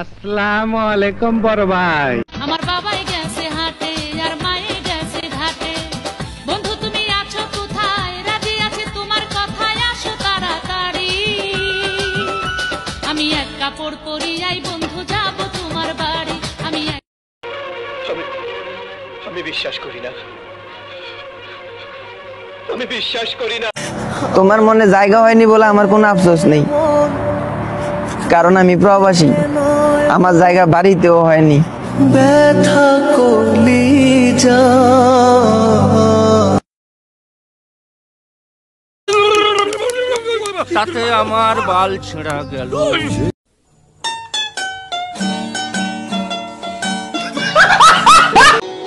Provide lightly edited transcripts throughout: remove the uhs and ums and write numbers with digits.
আসসালামু আলাইকুম বড় ভাই। আমার বাবাই গেছে হাটে আর মায়ে গেছে ঘাটে। বন্ধু তুমি আছো কোথায়? রাজি আছে তোমার কথায়, আসো তাড়াতাড়ি। আমি এক কাপড় পরিয়াই বন্ধু যাব তোমার বাড়ি। আমি বিশ্বাস করি না, আমি বিশ্বাস করি না। তোমার মনে জায়গা হয়নি বলে আমার কোনো আফসোস নেই, কারণ আমি প্রবাসী, আমার জায়গা বাড়িতেও হয়নি। ব্যথা কলিজা তাতে আমার বাল ছেঁড়া গেল।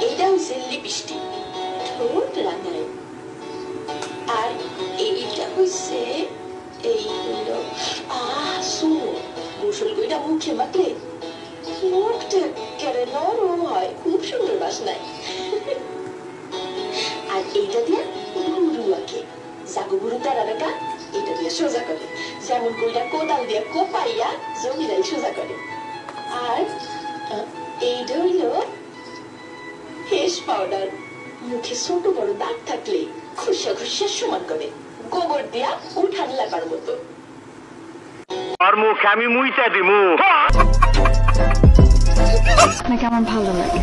এইটা হচ্ছে লিপস্টিক, ঠোঁট রাঙায়। আর এইটা হচ্ছে এই হইল গোসল কইরা মুখে মাখলে মুখটা কেড়ে নরম হয়, খুব সুন্দর বাসনায়। আর এইটা দিয়ে গুরু আঁকে, জাগো গুরু তারা রেখা এটা দিয়ে সোজা করে, যেমন কইরা কোদাল দিয়ে কোপাইয়া জমিরাই সোজা করে। আর এইটা হইল ফেস পাউডার, মুখে ছোট বড় দাগ থাকলে খুশা খুশা সমান করে, গোবর দিয়া উঠান লাগার মতো। আর মুখে আমি মুইতা দিমু। নাকি আমার ভালো লাগে।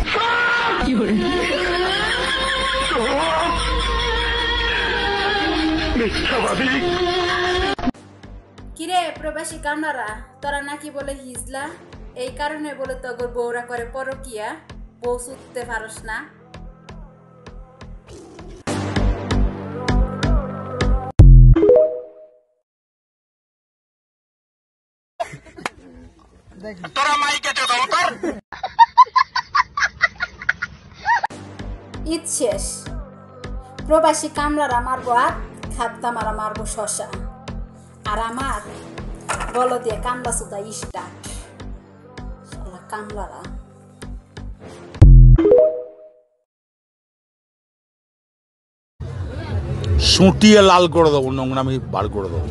কিরে প্রবাসী কামনারা, তোরা নাকি বলে হিজলা, এই কারণে বলে তগর বউরা করে পরকিয়া, বউ সুততে পারস না। তোরা মাইকেতে দম কর। ঈদ শেষ, প্রবাসী কামলারা মারবো আর খাদ্যা মারা মারবো শশা, আর আমার বল দিয়ে কামলা সুদা স্টার্ট। কামলারা সুটিয়ে লাল করে দেবো, নোংরামি বার করে দেবো।